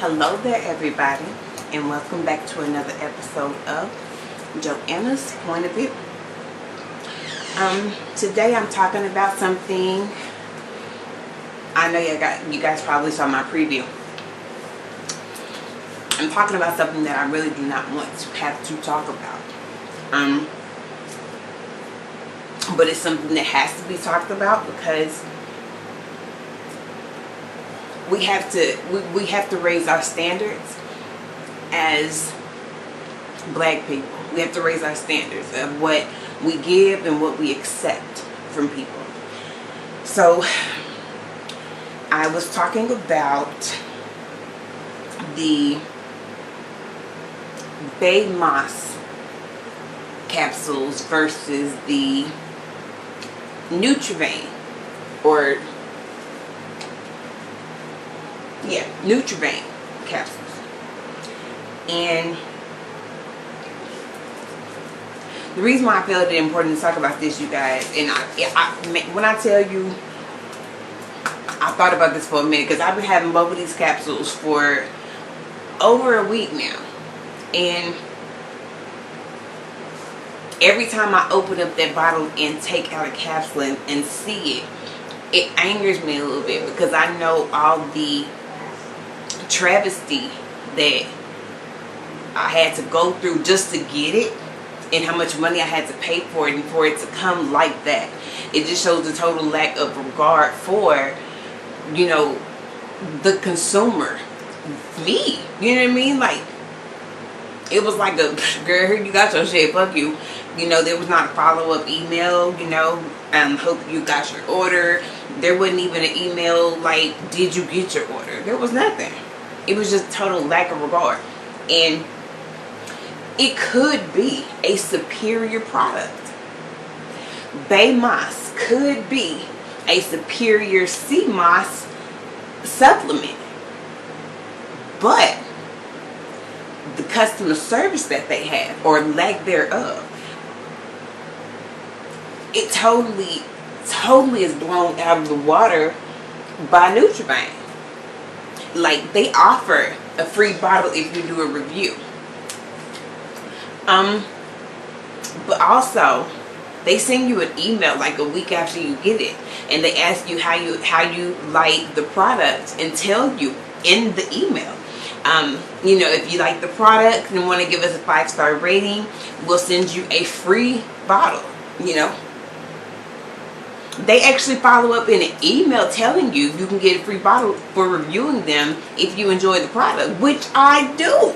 Hello there, everybody, and welcome back to another episode of JoAnna's Point of View. Today I'm talking about something. I know you guys probably saw my preview. I'm talking about something that I really do not want to have to talk about. But it's something that has to be talked about because we have to raise our standards as black people. We have to raise our standards of what we give and what we accept from people. So I was talking about the Bay Moss capsules versus the Nutrivain, or Nutrivain capsules. And the reason why I felt it important to talk about this, you guys, and when I tell you, I thought about this for a minute because I've been having both of these capsules for over a week now, and every time I open up that bottle and take out a capsule and see it, it angers me a little bit because I know all the travesty that I had to go through just to get it, and how much money I had to pay for it, and for it to come like that. It just shows the total lack of regard for, you know, the consumer. Me. You know what I mean? Like, it was like a, girl, you got your shit, fuck you. You know, there was not a follow-up email, you know, hope you got your order. There wasn't even an email like, did you get your order? There was nothing. It was just total lack of regard. And it could be a superior product. Bay Moss could be a superior sea moss supplement. But the customer service that they have, or lack thereof, it totally is blown out of the water by Nutrivain. Like, they offer a free bottle if you do a review. But also, they send you an email like a week after you get it, and they ask you how you like the product, and tell you in the email. You know, if you like the product and want to give us a 5-star rating, we'll send you a free bottle. You know, they actually follow up in an email telling you you can get a free bottle for reviewing them if you enjoy the product, which I do.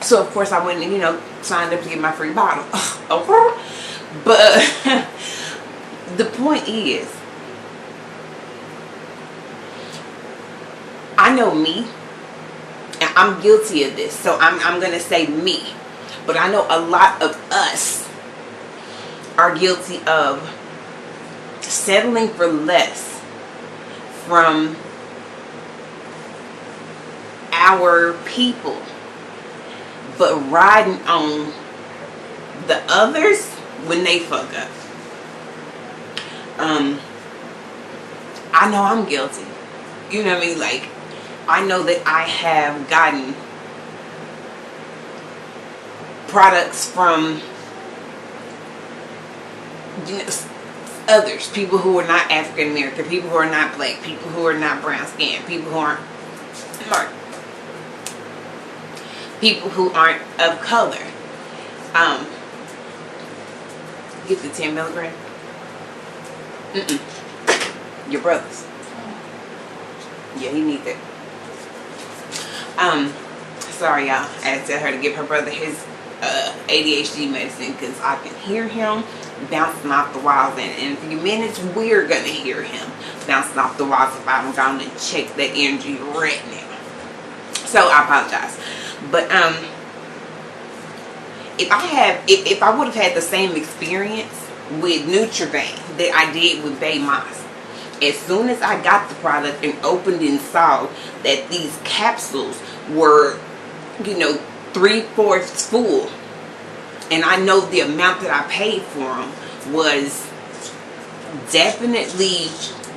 So of course I went and, you know, signed up to get my free bottle. Okay. But the point is, I know me, and I'm guilty of this, so I'm gonna say me, but I know a lot of us are guilty of settling for less from our people, but riding on the others when they fuck up. I know I'm guilty. You know what I mean? Like, I know that I have gotten products from, you know, others, people who are not African American, people who are not black, people who are not brown skinned, people who aren't dark, people who aren't of color. Get the 10 milligram. Your brother's. Yeah, he needs it. Sorry y'all, I had to tell her to give her brother his ADHD medicine because I can hear him bouncing off the walls, and in a few minutes we're gonna hear him bouncing off the walls if I haven't gone and check that energy right now. So I apologize. But if I would have had the same experience with Nutrivain that I did with Bay Moss, as soon as I got the product and opened and saw that these capsules were, you know, 3/4 full, and I know the amount that I paid for them was definitely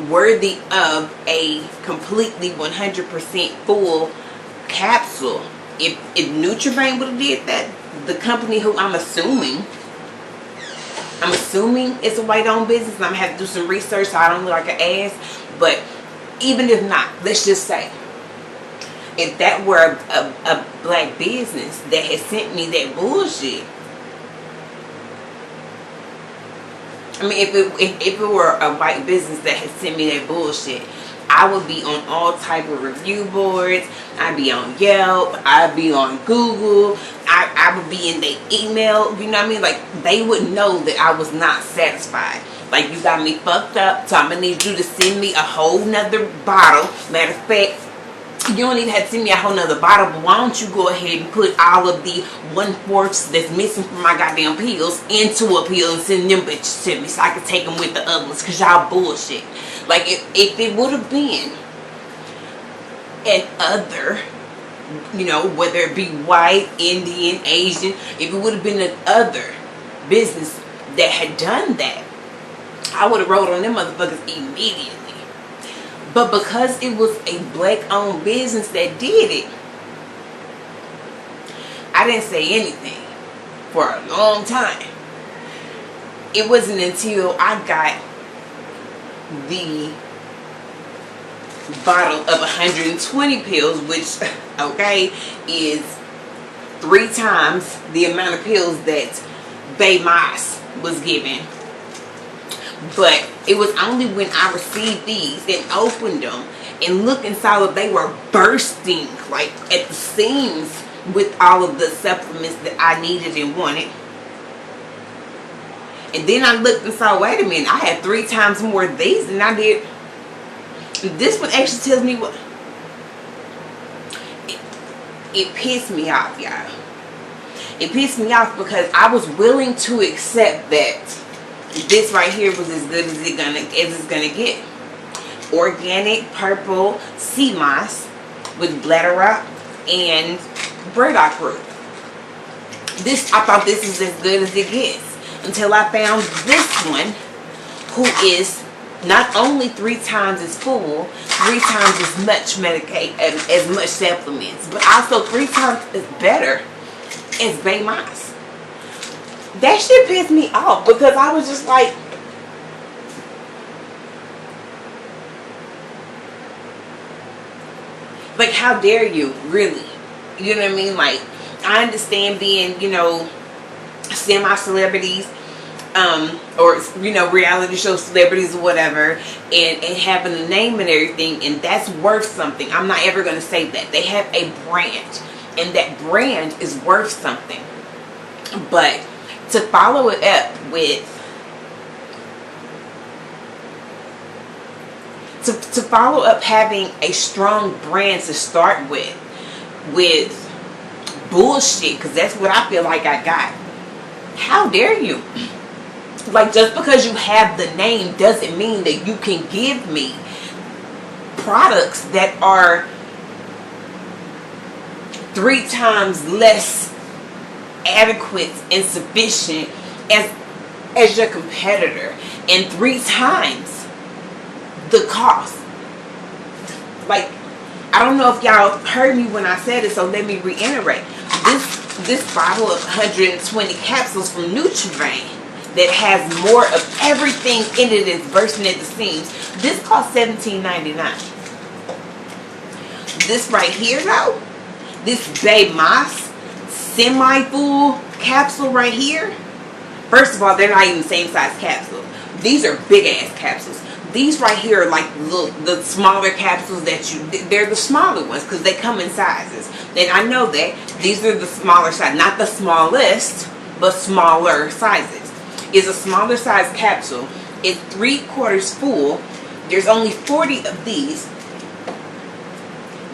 worthy of a completely 100% full capsule. If Nutrigrain would have did that, the company who I'm assuming it's a white-owned business, and I'm gonna have to do some research so I don't look like an ass. But even if not, let's just say, if that were a black business that had sent me that bullshit, I mean, if it were a white business that had sent me that bullshit, I would be on all type of review boards. I'd be on Yelp. I'd be on Google. I would be in their email. You know what I mean? Like, they would know that I was not satisfied. Like, you got me fucked up, so I'm going to need you to send me a whole nother bottle. Matter of fact, you don't even have to send me a whole nother bottle, but why don't you go ahead and put all of the 1/4 that's missing from my goddamn pills into a pill and send them bitches to me so I can take them with the others, because y'all bullshit. Like, if it would have been an other, you know, whether it be white, Indian, Asian, if it would have been an other business that had done that, I would have rolled on them motherfuckers immediately. But because it was a black-owned business that did it, I didn't say anything for a long time. It wasn't until I got the bottle of 120 pills, which, okay, is 3 times the amount of pills that JoAnna's was given. But it was only when I received these and opened them and looked inside that they were bursting, like, at the seams with all of the supplements that I needed and wanted. And then I looked and saw, wait a minute, I had 3 times more of these than I did. This one actually tells me what... It pissed me off, y'all. It pissed me off because I was willing to accept that this right here was as good as it's gonna get. Organic purple sea moss with bladderwrack and burdock root. I thought this was as good as it gets until I found this one, who is not only 3 times as full, 3 times as much as much supplements, but also 3 times as better as JoAnna's. That shit pissed me off because I was just like, how dare you, really? You know what I mean? Like, I understand being, you know, semi-celebrities, or, you know, reality show celebrities or whatever, and having a name and everything, and that's worth something. I'm not ever going to say that. They have a brand, and that brand is worth something. But to follow it up with, to follow up having a strong brand to start with bullshit, because that's what I feel like I got. How dare you? Like, just because you have the name doesn't mean that you can give me products that are 3 times less adequate and sufficient as your competitor, and 3 times the cost. Like, I don't know if y'all heard me when I said it, so let me reiterate. This bottle of 120 capsules from Nutrigrain that has more of everything in it that's bursting at the seams, this cost $17.99. This right here, though, this JoAnna's semi-full capsule right here, first of all, they're not even the same size capsule. These are big ass capsules. These right here are like the smaller capsules they're the smaller ones because they come in sizes. And I know that these are the smaller size, not the smallest, but smaller sizes. Is a smaller size capsule. It's 3/4 full. There's only 40 of these.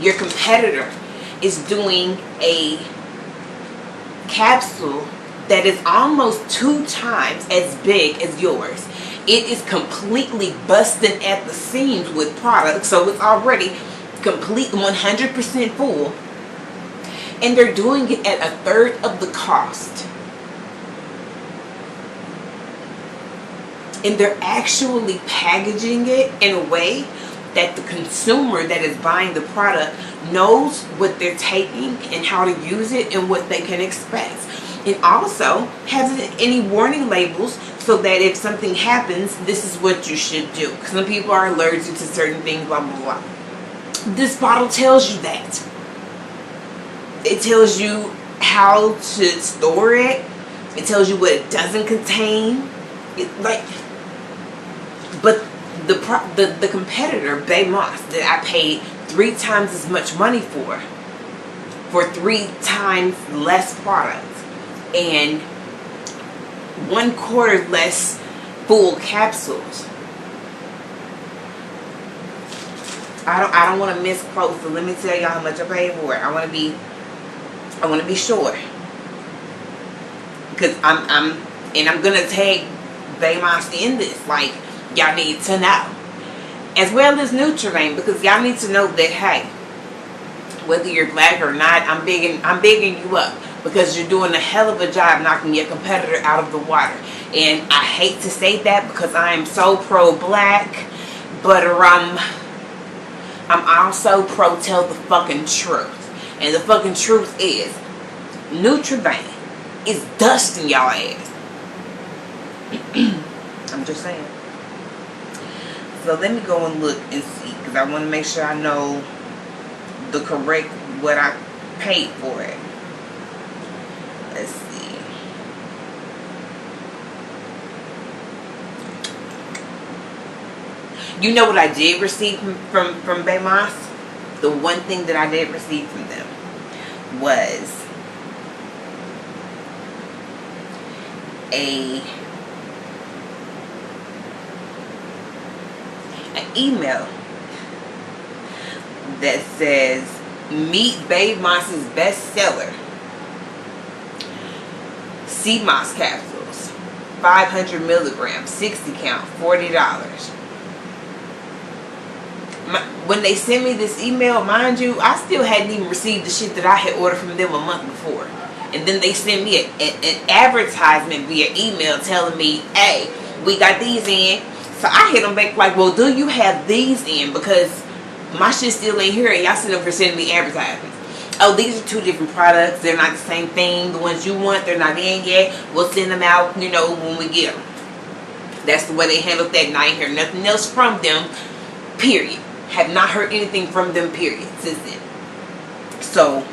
Your competitor is doing a capsule that is almost 2 times as big as yours. It is completely busting at the seams with product, so it's already complete 100% full, and they're doing it at 1/3 of the cost. And they're actually packaging it in a way that the consumer that is buying the product knows what they're taking and how to use it and what they can expect. It also has any warning labels so that if something happens, this is what you should do. Some people are allergic to certain things, blah, blah, blah. This bottle tells you that. It tells you how to store it. It tells you what it doesn't contain. But the competitor, Bay Moss, that I paid 3 times as much money for 3 times less product and 1/4 less full capsules. I don't want to misquote, so let me tell y'all how much I paid for it. I want to be sure, because I'm gonna tag Bay Moss in this. Like, y'all need to know, as well as Nutrivain, because y'all need to know that, hey, whether you're black or not, I'm bigging you up, because you're doing a hell of a job knocking your competitor out of the water. And I hate to say that because I am so pro-black, but I'm also pro tell the fucking truth. And the fucking truth is, Nutrivain is dusting y'all ass. I'm just saying. So let me go and look and see, because I want to make sure I know the correct what I paid for it. Let's see. You know what I did receive from Bay Moss? The one thing that I did receive from them was an email that says, meet Bay Moss's bestseller, sea moss capsules, 500 milligrams, 60 count, $40. When they sent me this email, mind you, I still hadn't even received the shit that I had ordered from them a month before. And then they sent me an advertisement via email telling me, hey, we got these in. So I hit them back like, well, do you have these in? Because my shit still ain't here and y'all sitting up for sending me advertisements. Oh, these are 2 different products. They're not the same thing. The ones you want, they're not in yet. We'll send them out, you know, when we get them. That's the way they handled that, and I ain't heard nothing else from them, period. Have not heard anything from them, period, since then. So,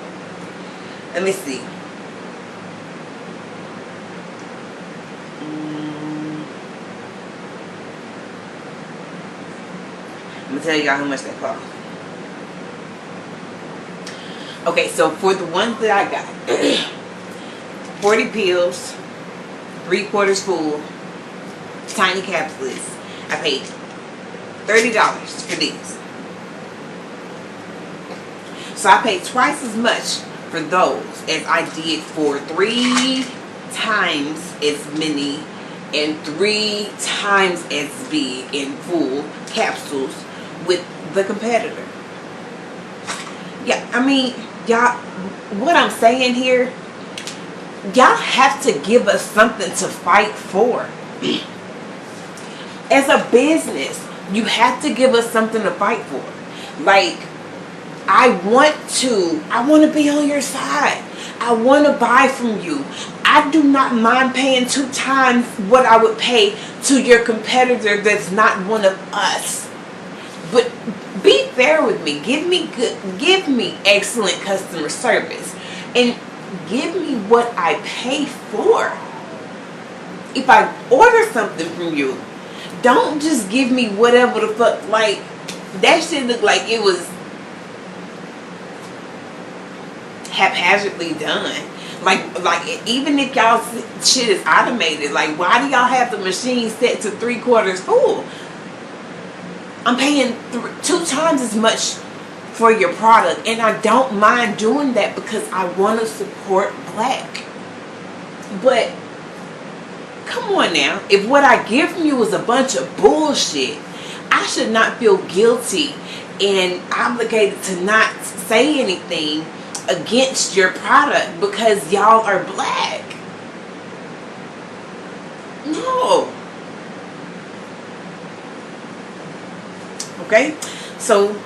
let me see. I'm going to tell y'all how much they cost. Okay, so for the ones that I got, 40 pills, 3/4 full, tiny capsules, I paid $30 for these. So I paid twice as much for those as I did for 3 times as many and 3 times as big in full capsules with the competitor. Yeah, I mean, y'all, what I'm saying here, y'all have to give us something to fight for. As a business, you have to give us something to fight for. Like, I want to be on your side. I want to buy from you. I do not mind paying 2 times what I would pay to your competitor that's not one of us. But be fair with me. Give me excellent customer service, and give me what I pay for. If I order something from you, don't just give me whatever the fuck. Like, that shit looked like it was haphazardly done. Like even if y'all shit is automated, like, why do y'all have the machine set to 3/4 full? I'm paying 2 times as much for your product, and I don't mind doing that because I want to support black. But come on now, if what I get from you is a bunch of bullshit, I should not feel guilty and obligated to not say anything against your product because y'all are black. No. Okay? So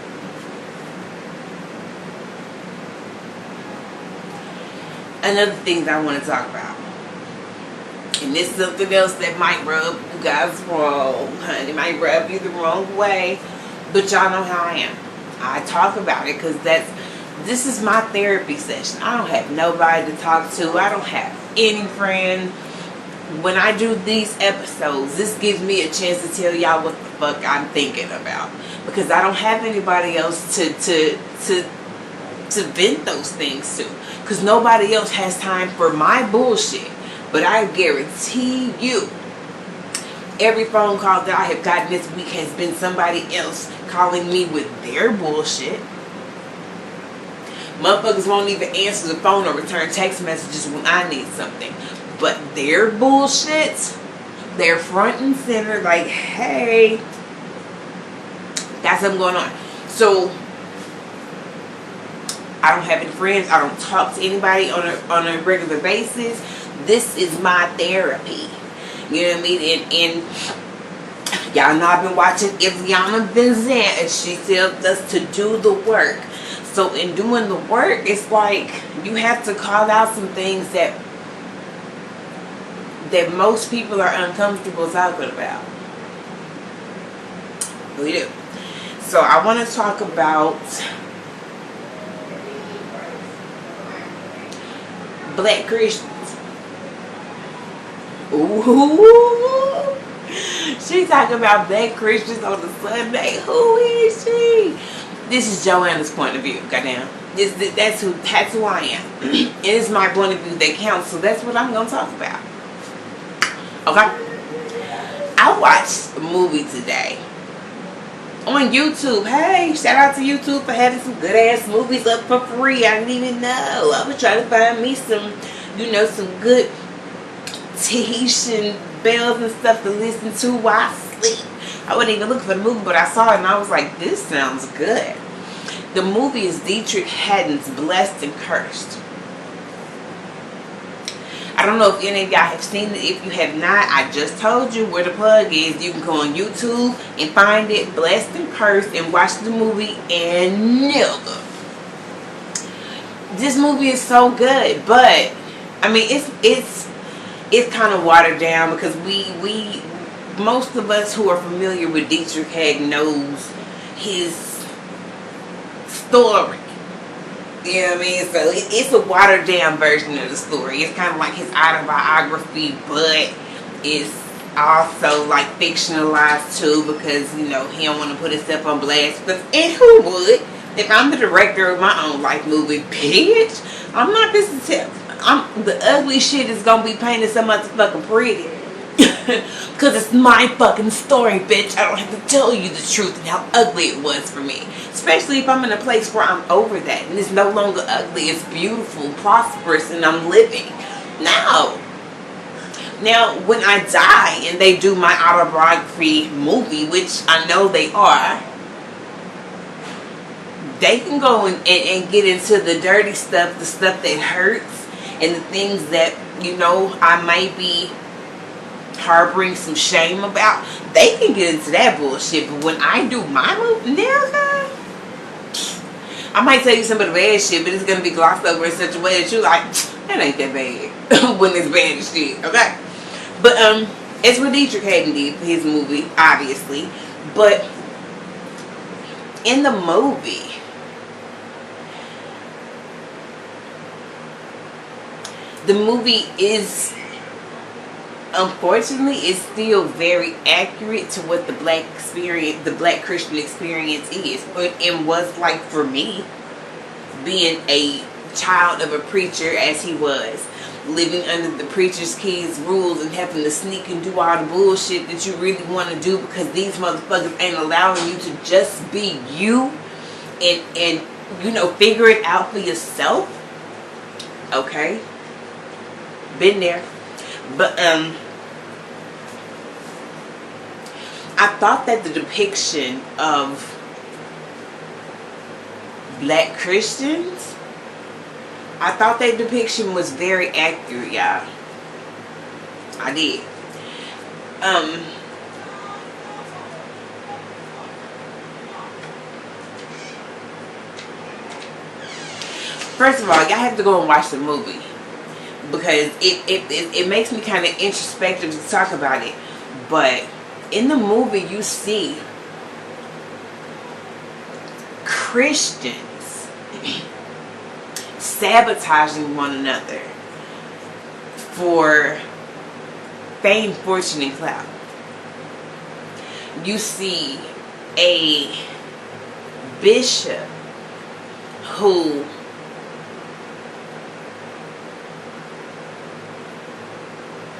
another thing that I want to talk about, and this is something else that might rub you guys wrong, honey. It might rub you the wrong way, but y'all know how I am. I talk about it because this is my therapy session. I don't have nobody to talk to. I don't have any friend. When I do these episodes, this gives me a chance to tell y'all what the fuck I'm thinking about, because I don't have anybody else to vent those things to, because nobody else has time for my bullshit. But I guarantee you, every phone call that I have gotten this week has been somebody else calling me with their bullshit. Motherfuckers won't even answer the phone or return text messages when I need something. But their bullshit, they're front and center, like, hey, got something going on. So I don't have any friends. I don't talk to anybody on a regular basis. This is my therapy. You know what I mean? And y'all know I've been watching JoAnna's and she tells us to do the work. So in doing the work, it's like you have to call out some things that most people are uncomfortable talking about. We do. So I want to talk about Black Christians. Ooh, she talking about Black Christians on the Sunday. Who is she? This is JoAnna's point of view. Goddamn, that's who I am. It is my point of view that counts. So that's what I'm gonna talk about. Okay. I watched a movie today on YouTube. Hey, shout out to YouTube for having some good ass movies up for free. I didn't even know. I was trying to find me some, some good Tahitian bells and stuff to listen to while I sleep. I wasn't even looking for the movie, but I saw it and I was like, this sounds good. The movie is Dietrich Haddon's Blessed and Cursed. I don't know if any of y'all have seen it. If you have not, I just told you where the plug is. You can go on YouTube and find it, Blessed and Cursed, and watch the movie. And nigga, this movie is so good, but I mean, it's kind of watered down because we most of us who are familiar with Dietrich Haddon knows his story. You know what I mean? So it's a watered down version of the story. It's kind of like his autobiography, but it's also like fictionalized too, because he don't want to put himself on blast. And who would? If I'm the director of my own life movie, bitch, I'm not this to tell. The ugly shit is gonna be painted so motherfucking pretty. Because it's my fucking story, bitch. I don't have to tell you the truth and how ugly it was for me. Especially if I'm in a place where I'm over that and it's no longer ugly. It's beautiful, prosperous, and I'm living. Now, when I die and they do my autobiography movie, which I know they are, they can go and get into the dirty stuff, the stuff that hurts, and the things that, I might be harboring some shame about. They can get into that bullshit. But when I do my movie, nigga, I might tell you some of the bad shit, but it's going to be glossed over in such a way that you're like, that ain't that bad. When it's bad as shit, okay? But, it's what Dietrich Haddon did for his movie, obviously. But in the movie, the movie is, unfortunately, it's still very accurate to what the black Christian experience is. And was like for me, being a child of a preacher as he was, living under the preacher's kid's rules and having to sneak and do all the bullshit that you really want to do because these motherfuckers ain't allowing you to just be you and figure it out for yourself. Okay, been there. But I thought that the depiction of black Christians, I thought that depiction was very accurate, y'all. I did. First of all, y'all have to go and watch the movie, because it makes me kind of introspective to talk about it. But in the movie, you see Christians sabotaging one another for fame, fortune, and clout. You see a bishop who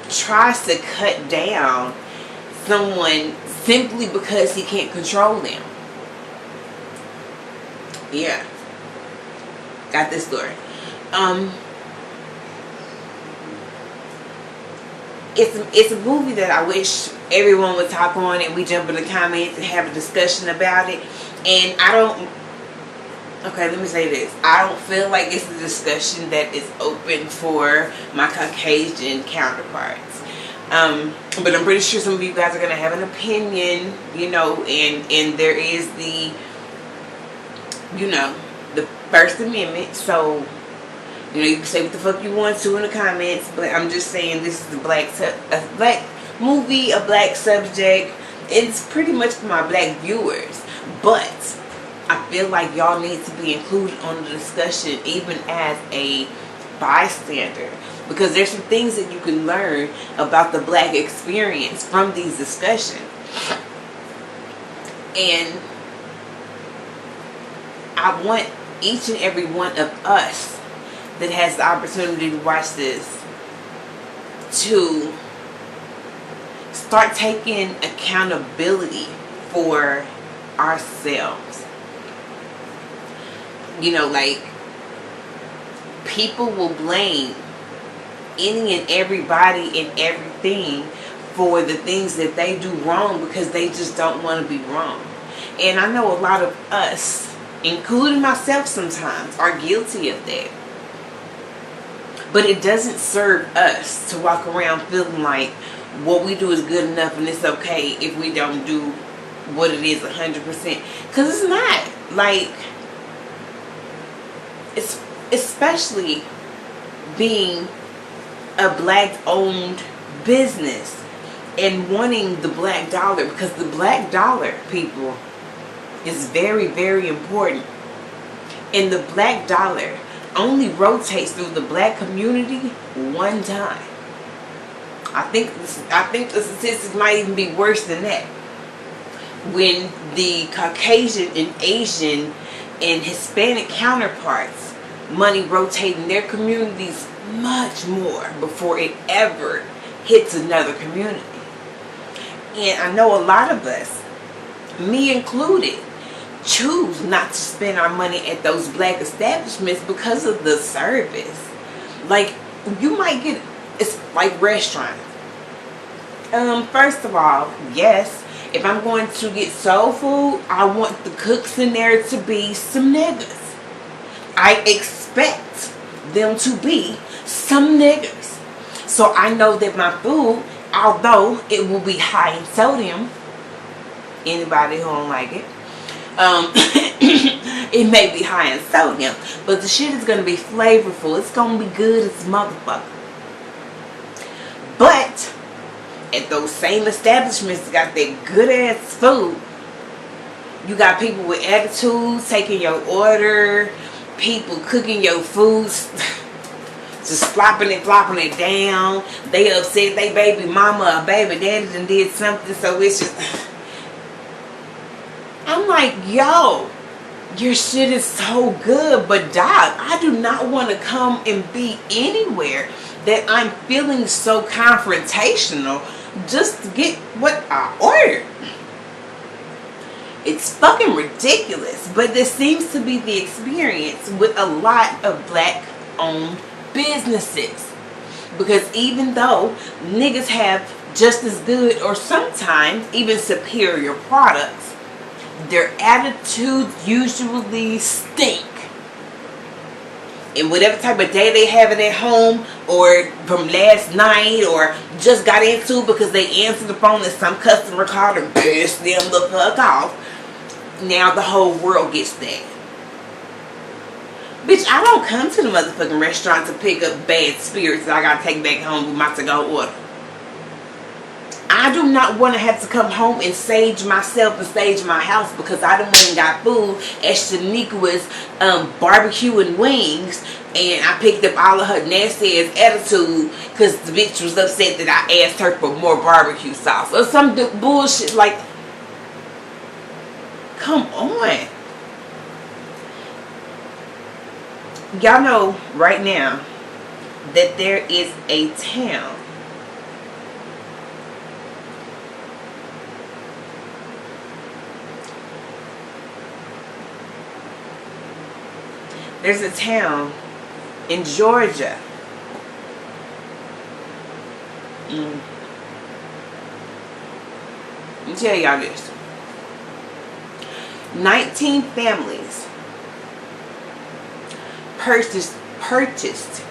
tries to cut down someone simply because he can't control them. Yeah, got this story. It's a movie that I wish everyone would talk on, and we jump in the comments and have a discussion about it. And I don't, okay, let me say this. I don't feel like it's a discussion that is open for my Caucasian counterparts. But I'm pretty sure some of you guys are going to have an opinion, you know, and there is the, you know, the First Amendment. So, you know, you can say what the fuck you want to in the comments, but I'm just saying this is a black movie, a black subject. It's pretty much for my black viewers, but I feel like y'all need to be included on the discussion, even as a bystander, because there's some things that you can learn about the black experience from these discussions. And I want each and every one of us that has the opportunity to watch this to start taking accountability for ourselves. You know, like, people will blame any and everybody and everything for the things that they do wrong because they just don't want to be wrong. And I know a lot of us, including myself sometimes, are guilty of that. But it doesn't serve us to walk around feeling like what we do is good enough and it's okay if we don't do what it is 100%. Because it's not. Like, it's especially being a black-owned business and wanting the black dollar, because the black dollar, people, is very, very important. And the black dollar only rotates through the black community one time. I think the statistics might even be worse than that. When the Caucasian and Asian and Hispanic counterparts, money rotates in their communities much more before it ever hits another community. And I know a lot of us, me included, choose not to spend our money at those black establishments because of the service. Like, you might get, it's like restaurants. First of all, yes, if I'm going to get soul food, I want the cooks in there to be some niggas. I expect them to be some niggas. So I know that my food, although it will be high in sodium, anybody who don't like it, it may be high in sodium, but the shit is going to be flavorful. It's going to be good as a motherfucker. But at those same establishments that got that good ass food, you got people with attitudes taking your order, people cooking your food, just flopping it down. They upset they baby mama or baby daddy done did something, so it's just, I'm like, yo, your shit is so good, but dog, I do not want to come and be anywhere that I'm feeling so confrontational just to get what I ordered. It's fucking ridiculous, but this seems to be the experience with a lot of black owned businesses. Because even though niggas have just as good or sometimes even superior products, their attitudes usually stink. And whatever type of day they have it at home, or from last night, or just got into because they answered the phone and some customer called and pissed them the fuck off, now the whole world gets that. Bitch, I don't come to the motherfucking restaurant to pick up bad spirits that I gotta take back home with my to-go order. I do not want to have to come home and sage myself and sage my house because I done went and got food at Shaniqua was barbecue and wings, and I picked up all of her nasty ass attitude because the bitch was upset that I asked her for more barbecue sauce or some bullshit like. Come on. Y'all know right now that there is a town in Georgia. Let me tell y'all this. 19 families purchased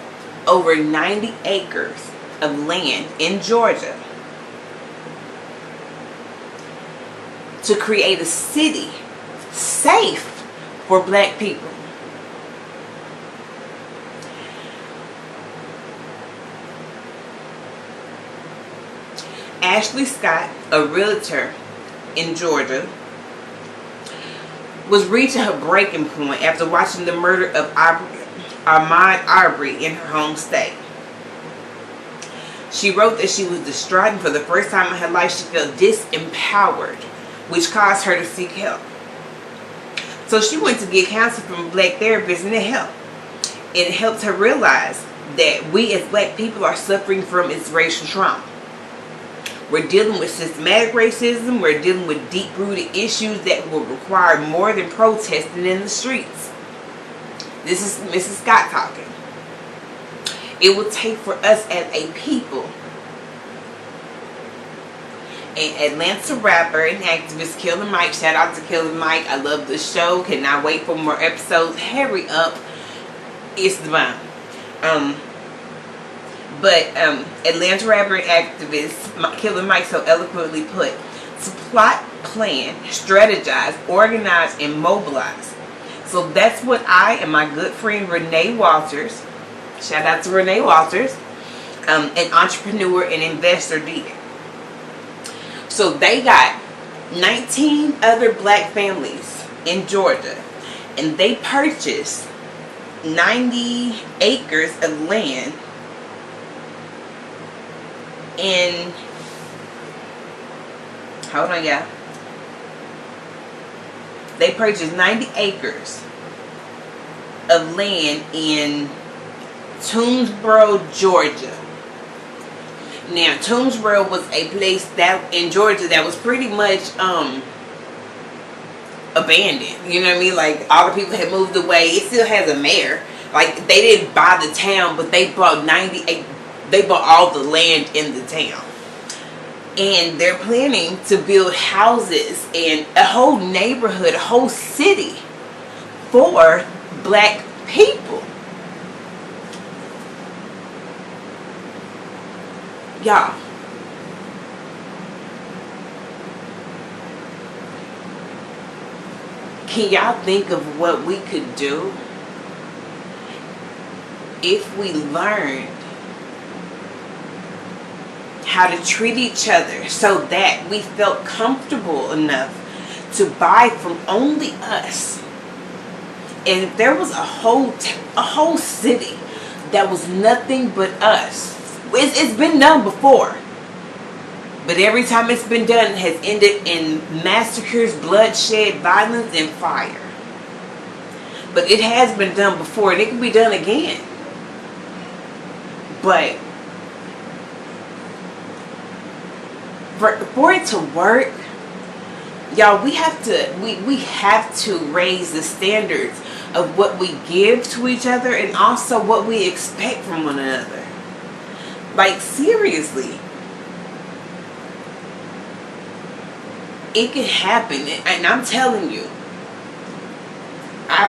over 90 acres of land in Georgia to create a city safe for black people. Ashley Scott, a realtor in Georgia, was reaching her breaking point after watching the murder of Ahmaud Arbery in her home state. She wrote that she was distraught and for the first time in her life she felt disempowered, which caused her to seek help. So she went to get counsel from a black therapist and it helped. It helped her realize that we as black people are suffering from its racial trauma. We're dealing with systematic racism. We're dealing with deep-rooted issues that will require more than protesting in the streets. This is Mrs. Scott talking. It will take for us as a people. An Atlanta rapper and activist, Killer Mike. Shout out to Killer Mike. I love the show. Cannot wait for more episodes. Hurry up. It's the bomb. But Atlanta rapper and activist Killer Mike so eloquently put, to plot, plan, strategize, organize, and mobilize. So that's what I and my good friend Renee Walters, shout out to Renee Walters, an entrepreneur and investor did. So they got 19 other black families in Georgia, and they purchased 90 acres of land in, hold on y'all, they purchased 90 acres of land in Toomsboro, Georgia. Now Toomsboro was a place that in Georgia that was pretty much abandoned, you know what I mean, like all the people had moved away. It still has a mayor. Like they didn't buy the town, but they bought they bought all the land in the town. And they're planning to build houses and a whole neighborhood, a whole city for black people. Y'all, can y'all think of what we could do if we learned how to treat each other so that we felt comfortable enough to buy from only us? And if there was a whole city that was nothing but us, it's been done before, but every time it's been done, it has ended in massacres, bloodshed, violence, and fire. But it has been done before, and it can be done again. But for it to work, y'all, we have to raise the standards of what we give to each other and also what we expect from one another. Like seriously, it can happen, and I'm telling you,